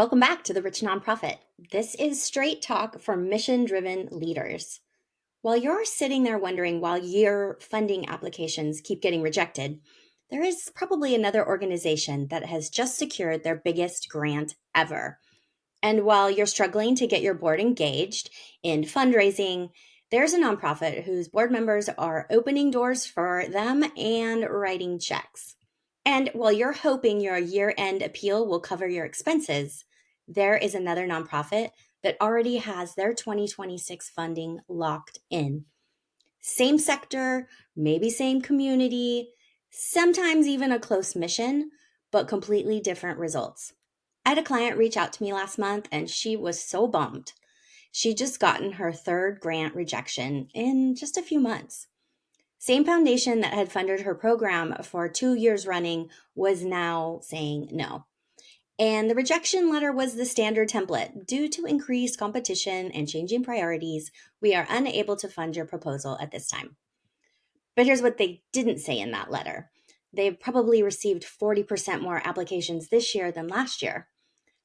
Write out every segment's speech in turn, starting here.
Welcome back to the Rich Nonprofit. This is straight talk for mission-driven leaders. While you're sitting there wondering why your funding applications keep getting rejected, there is probably another organization that has just secured their biggest grant ever. And while you're struggling to get your board engaged in fundraising, there's a nonprofit whose board members are opening doors for them and writing checks. And while you're hoping your year-end appeal will cover your expenses, there is another nonprofit that already has their 2026 funding locked in. Same sector, maybe same community, sometimes even a close mission, but completely different results. I had a client reach out to me last month and she was so bummed. She'd just gotten her third grant rejection in just a few months. Same foundation that had funded her program for 2 years running was now saying no. And the rejection letter was the standard template. Due to increased competition and changing priorities, we are unable to fund your proposal at this time. But here's what they didn't say in that letter. They've probably received 40% more applications this year than last year.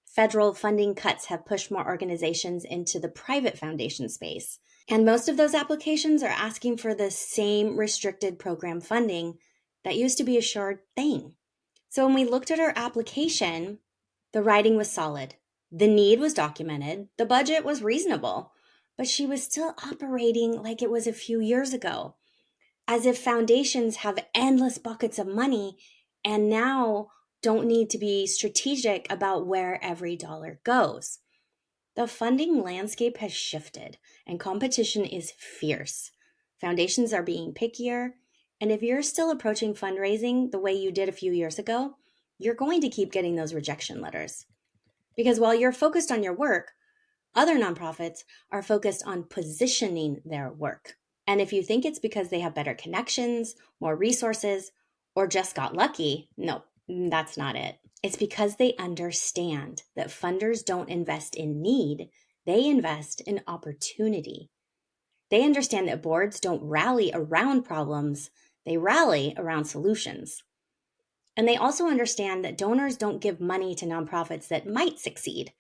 Federal funding cuts have pushed more organizations into the private foundation space. And most of those applications are asking for the same restricted program funding that used to be a sure thing. So when we looked at her application, the writing was solid. The need was documented. The budget was reasonable. But she was still operating like it was a few years ago, as if foundations have endless buckets of money and now don't need to be strategic about where every dollar goes. The funding landscape has shifted and competition is fierce. Foundations are being pickier, and if you're still approaching fundraising the way you did a few years ago, you're going to keep getting those rejection letters. Because while you're focused on your work, other nonprofits are focused on positioning their work. And if you think it's because they have better connections, more resources, or just got lucky, no, that's not it. It's because they understand that funders don't invest in need, they invest in opportunity. They understand that boards don't rally around problems, they rally around solutions. And they also understand that donors don't give money to nonprofits that might succeed.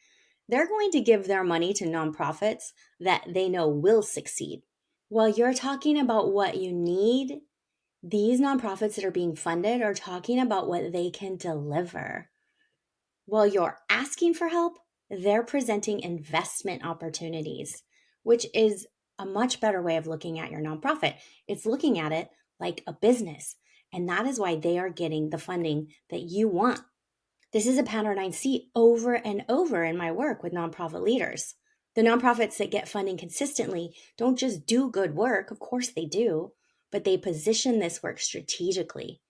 They're going to give their money to nonprofits that they know will succeed. While you're talking about what you need, these nonprofits that are being funded are talking about what they can deliver. While you're asking for help, they're presenting investment opportunities, which is a much better way of looking at your nonprofit. It's looking at it like a business, and that is why they are getting the funding that you want. This is a pattern I see over and over in my work with nonprofit leaders. The nonprofits that get funding consistently don't just do good work, of course they do, but they position this work strategically.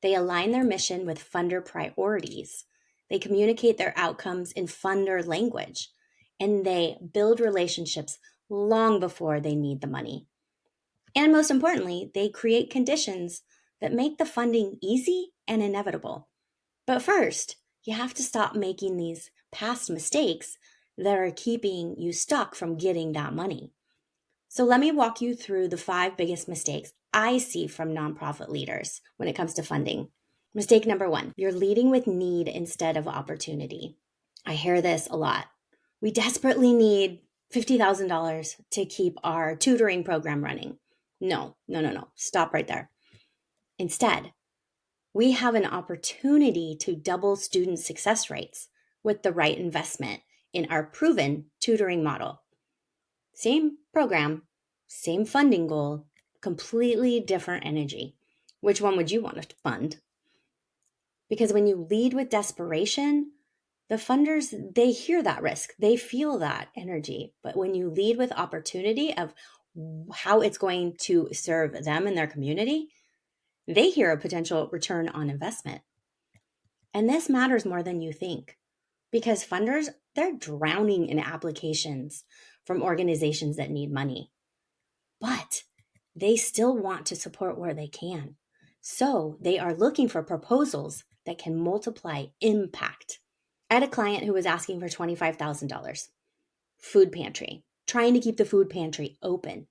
They align their mission with funder priorities. They communicate their outcomes in funder language, and they build relationships long before they need the money. And most importantly, they create conditions that make the funding easy and inevitable. But first, you have to stop making these past mistakes that are keeping you stuck from getting that money. So let me walk you through the 5 biggest mistakes I see from nonprofit leaders when it comes to funding. Mistake number 1, you're leading with need instead of opportunity. I hear this a lot. We desperately need $50,000 to keep our tutoring program running. No. Stop right there. Instead, we have an opportunity to double student success rates with the right investment in our proven tutoring model. Same program, same funding goal, completely different energy. Which one would you want to fund? Because when you lead with desperation, the funders, they hear that risk, they feel that energy. But when you lead with opportunity of how it's going to serve them and their community, they hear a potential return on investment. And this matters more than you think, because funders, they're drowning in applications from organizations that need money. But they still want to support where they can. So they are looking for proposals that can multiply impact. I had a client who was asking for $25,000, food pantry, trying to keep the food pantry open.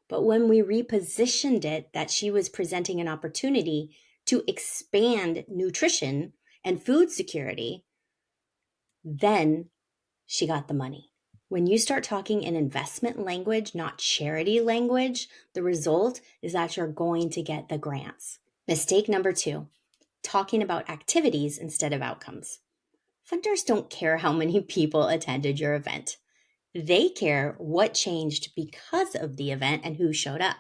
But when we repositioned it, that she was presenting an opportunity to expand nutrition and food security, Then she got the money. When you start talking in investment language, not charity language, the result is that you're going to get the grants. Mistake number 2, talking about activities instead of outcomes. Funders don't care how many people attended your event. They care what changed because of the event and who showed up.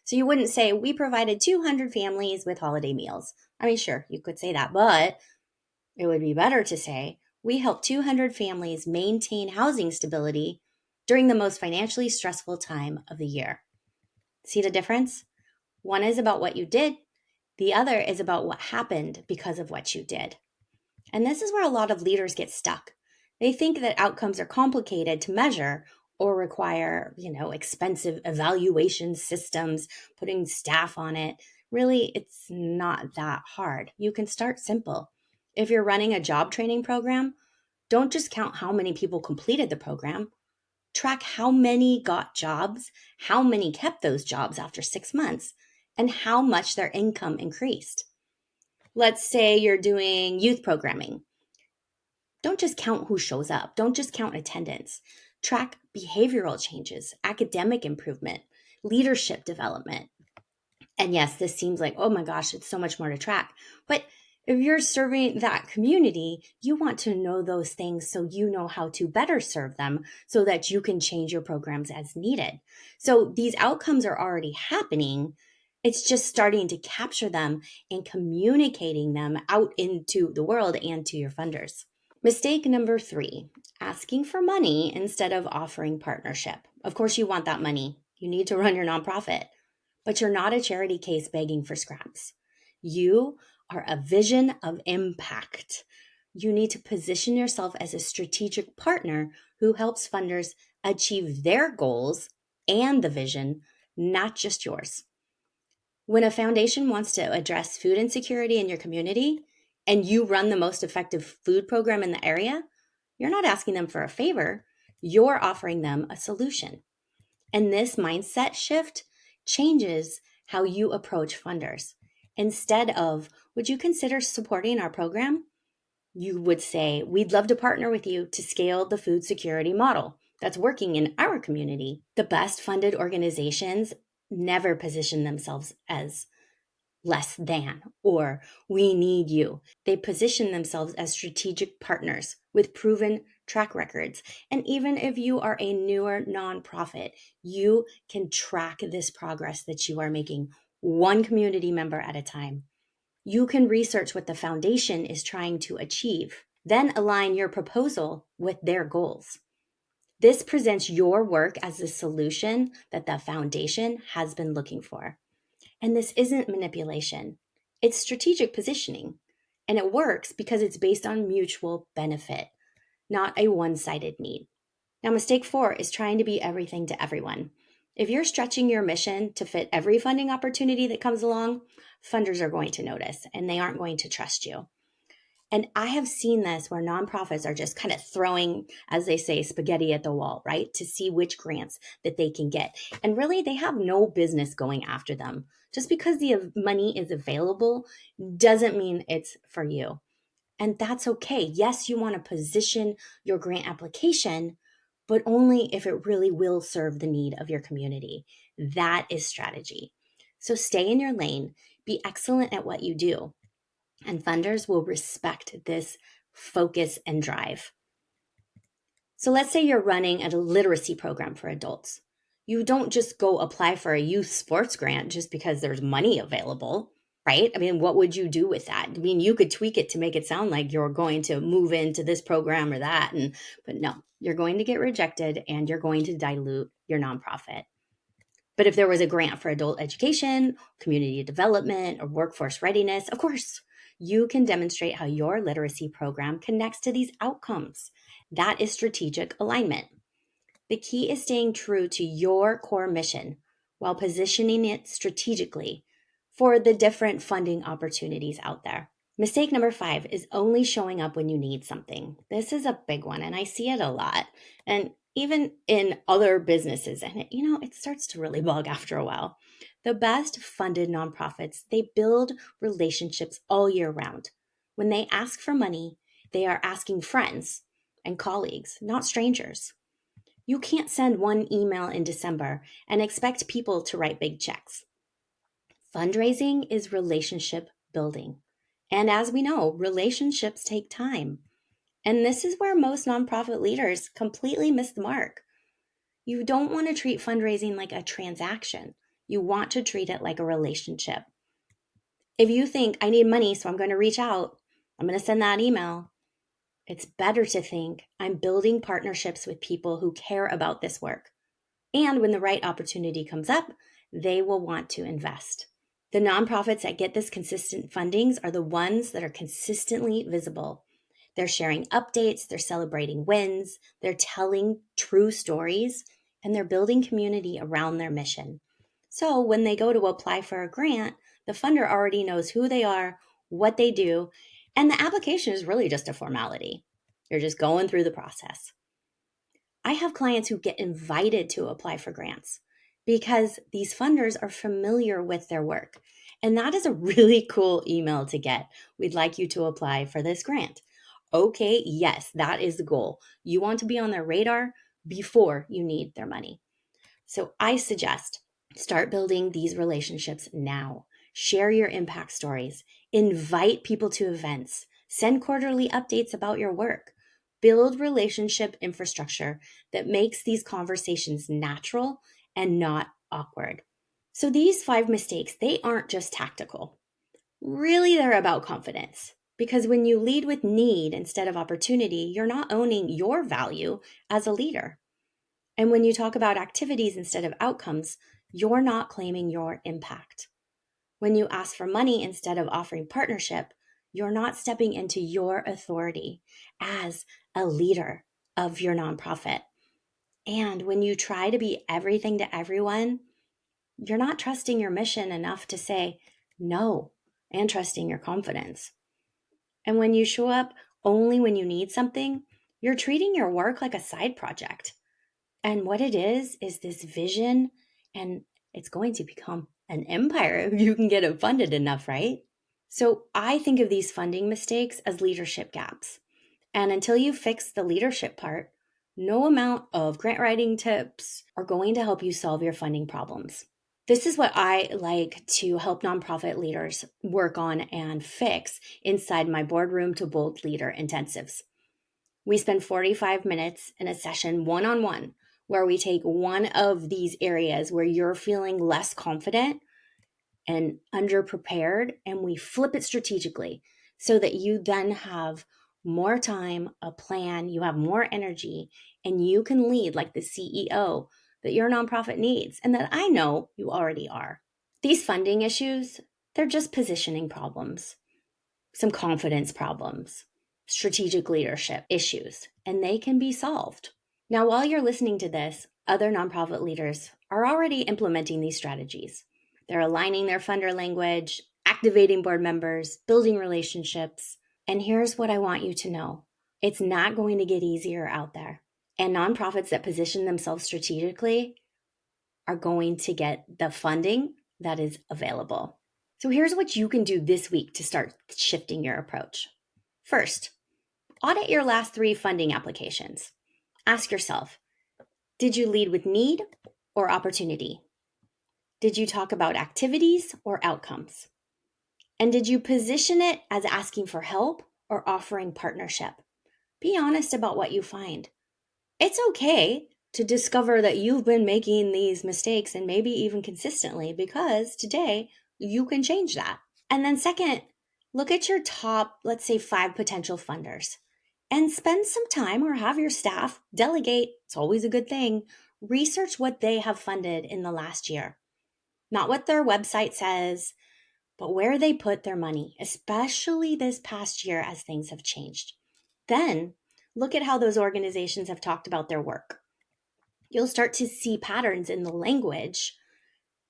So you wouldn't say, we provided 200 families with holiday meals. I mean, sure, you could say that, but it would be better to say, we helped 200 families maintain housing stability during the most financially stressful time of the year. See the difference? One is about what you did. The other is about what happened because of what you did. And this is where a lot of leaders get stuck. They think that outcomes are complicated to measure or require, expensive evaluation systems, putting staff on it. Really, it's not that hard. You can start simple. If you're running a job training program, don't just count how many people completed the program. Track how many got jobs, how many kept those jobs after 6 months, and how much their income increased. Let's say you're doing youth programming. Don't just count who shows up. Don't just count attendance. Track behavioral changes, academic improvement, leadership development. And yes, this seems like, oh my gosh, it's so much more to track. But if you're serving that community, you want to know those things so you know how to better serve them so that you can change your programs as needed. So these outcomes are already happening. It's just starting to capture them and communicating them out into the world and to your funders. Mistake number 3, asking for money instead of offering partnership. Of course, you want that money. You need to run your nonprofit, but you're not a charity case begging for scraps. You are a vision of impact. You need to position yourself as a strategic partner who helps funders achieve their goals and the vision, not just yours. When a foundation wants to address food insecurity in your community and you run the most effective food program in the area, you're not asking them for a favor, you're offering them a solution. And this mindset shift changes how you approach funders. Instead of, would you consider supporting our program? You would say, we'd love to partner with you to scale the food security model that's working in our community. The best funded organizations never position themselves as less than or we need you. They position themselves as strategic partners with proven track records. And even if you are a newer nonprofit, you can track this progress that you are making one community member at a time. You can research what the foundation is trying to achieve, then align your proposal with their goals. This presents your work as the solution that the foundation has been looking for. And this isn't manipulation. It's strategic positioning. And it works because it's based on mutual benefit, not a one-sided need. Now, mistake 4 is trying to be everything to everyone. If you're stretching your mission to fit every funding opportunity that comes along, funders are going to notice and they aren't going to trust you. And I have seen this where nonprofits are just kind of throwing, as they say, spaghetti at the wall, right? To see which grants that they can get. And really, they have no business going after them. Just because the money is available doesn't mean it's for you. And that's okay. Yes, you want to position your grant application, but only if it really will serve the need of your community. That is strategy. So stay in your lane, be excellent at what you do, and funders will respect this focus and drive. So let's say you're running a literacy program for adults. You don't just go apply for a youth sports grant just because there's money available, right? I mean, what would you do with that? I mean, you could tweak it to make it sound like you're going to move into this program or that, but no, you're going to get rejected and you're going to dilute your nonprofit. But if there was a grant for adult education, community development, or workforce readiness, of course, you can demonstrate how your literacy program connects to these outcomes. That is strategic alignment. The key is staying true to your core mission while positioning it strategically for the different funding opportunities out there. Mistake number 5 is only showing up when you need something. This is a big one, and I see it a lot. And even in other businesses, and it starts to really bug after a while. The best funded nonprofits, they build relationships all year round. When they ask for money, they are asking friends, and colleagues, not strangers. You can't send one email in December and expect people to write big checks. Fundraising is relationship building. And as we know, relationships take time. And this is where most nonprofit leaders completely miss the mark. You don't want to treat fundraising like a transaction. You want to treat it like a relationship. If you think, I need money, so I'm going to reach out, I'm going to send that email, it's better to think, I'm building partnerships with people who care about this work. And when the right opportunity comes up, they will want to invest. The nonprofits that get this consistent fundings are the ones that are consistently visible. They're sharing updates, they're celebrating wins, they're telling true stories, and they're building community around their mission. So when they go to apply for a grant, the funder already knows who they are, what they do, and the application is really just a formality. You're just going through the process. I have clients who get invited to apply for grants because these funders are familiar with their work. And that is a really cool email to get. We'd like you to apply for this grant. Okay, yes, that is the goal. You want to be on their radar before you need their money. So I suggest start building these relationships now. Share your impact stories. Invite people to events. Send quarterly updates about your work. Build relationship infrastructure that makes these conversations natural and not awkward. So these 5 mistakes, they aren't just tactical. Really, they're about confidence. Because when you lead with need instead of opportunity, you're not owning your value as a leader. And when you talk about activities instead of outcomes, you're not claiming your impact. When you ask for money instead of offering partnership, you're not stepping into your authority as a leader of your nonprofit. And when you try to be everything to everyone, you're not trusting your mission enough to say no and trusting your confidence. And when you show up only when you need something, you're treating your work like a side project. And what it is this vision, and it's going to become an empire if you can get it funded enough, right? So I think of these funding mistakes as leadership gaps. And until you fix the leadership part, no amount of grant writing tips are going to help you solve your funding problems. This is what I like to help nonprofit leaders work on and fix inside my Boardroom to Bold Leader intensives. We spend 45 minutes in a session one-on-one where we take one of these areas where you're feeling less confident and underprepared, and we flip it strategically so that you then have more time, a plan, you have more energy, and you can lead like the CEO that your nonprofit needs and that I know you already are. These funding issues, they're just positioning problems, some confidence problems, strategic leadership issues, and they can be solved. Now, while you're listening to this, other nonprofit leaders are already implementing these strategies. They're aligning their funder language, activating board members, building relationships. And here's what I want you to know. It's not going to get easier out there. And nonprofits that position themselves strategically are going to get the funding that is available. So here's what you can do this week to start shifting your approach. First, audit your last 3 funding applications. Ask yourself, did you lead with need or opportunity? Did you talk about activities or outcomes? And did you position it as asking for help or offering partnership? Be honest about what you find. It's okay to discover that you've been making these mistakes and maybe even consistently, because today you can change that. And then second, look at your top, let's say 5 potential funders and spend some time, or have your staff delegate. It's always a good thing. Research what they have funded in the last year. Not what their website says, but where they put their money, especially this past year as things have changed. Then look at how those organizations have talked about their work. You'll start to see patterns in the language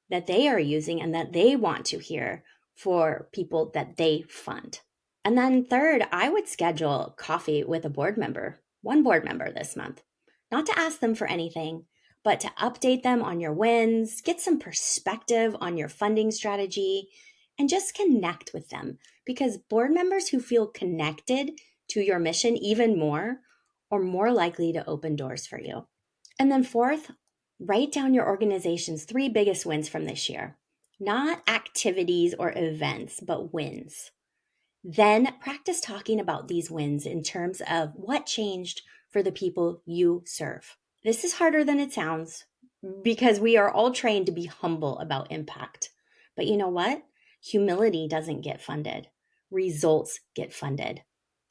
that they are using and that they want to hear for people that they fund. And then third, I would schedule coffee with a board member, one board member this month, not to ask them for anything, but to update them on your wins, get some perspective on your funding strategy, and just connect with them. Because board members who feel connected to your mission even more or more likely to open doors for you. And then fourth, write down your organization's 3 biggest wins from this year. Not activities or events, but wins. Then practice talking about these wins in terms of what changed for the people you serve. This is harder than it sounds because we are all trained to be humble about impact. But you know what? Humility doesn't get funded. Results get funded.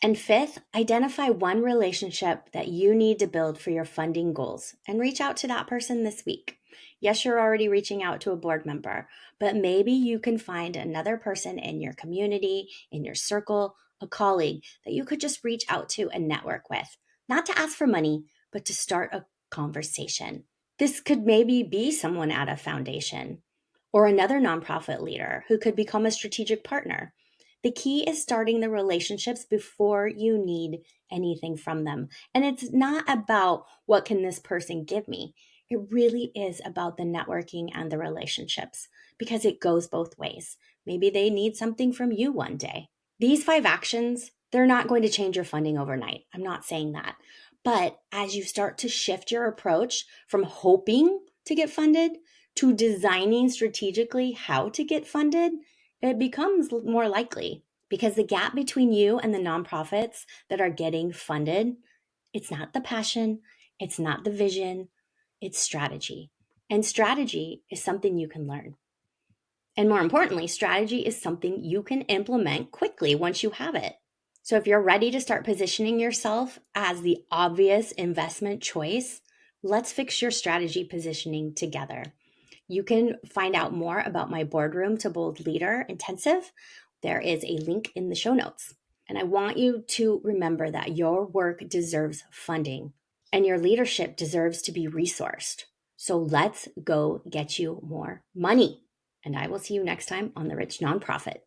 And fifth, identify one relationship that you need to build for your funding goals and reach out to that person this week. Yes, you're already reaching out to a board member, but maybe you can find another person in your community, in your circle, a colleague that you could just reach out to and network with, not to ask for money, but to start a conversation. This could maybe be someone at a foundation or another nonprofit leader who could become a strategic partner. The key is starting the relationships before you need anything from them. And it's not about what can this person give me. It really is about the networking and the relationships because it goes both ways. Maybe they need something from you one day. These 5 actions, they're not going to change your funding overnight. I'm not saying that. But as you start to shift your approach from hoping to get funded to designing strategically how to get funded, it becomes more likely because the gap between you and the nonprofits that are getting funded, it's not the passion, it's not the vision, it's strategy. And strategy is something you can learn. And more importantly, strategy is something you can implement quickly once you have it. So if you're ready to start positioning yourself as the obvious investment choice, let's fix your strategy positioning together. You can find out more about my Boardroom to Bold Leader intensive. There is a link in the show notes. And I want you to remember that your work deserves funding and your leadership deserves to be resourced. So let's go get you more money. And I will see you next time on The Rich Nonprofit.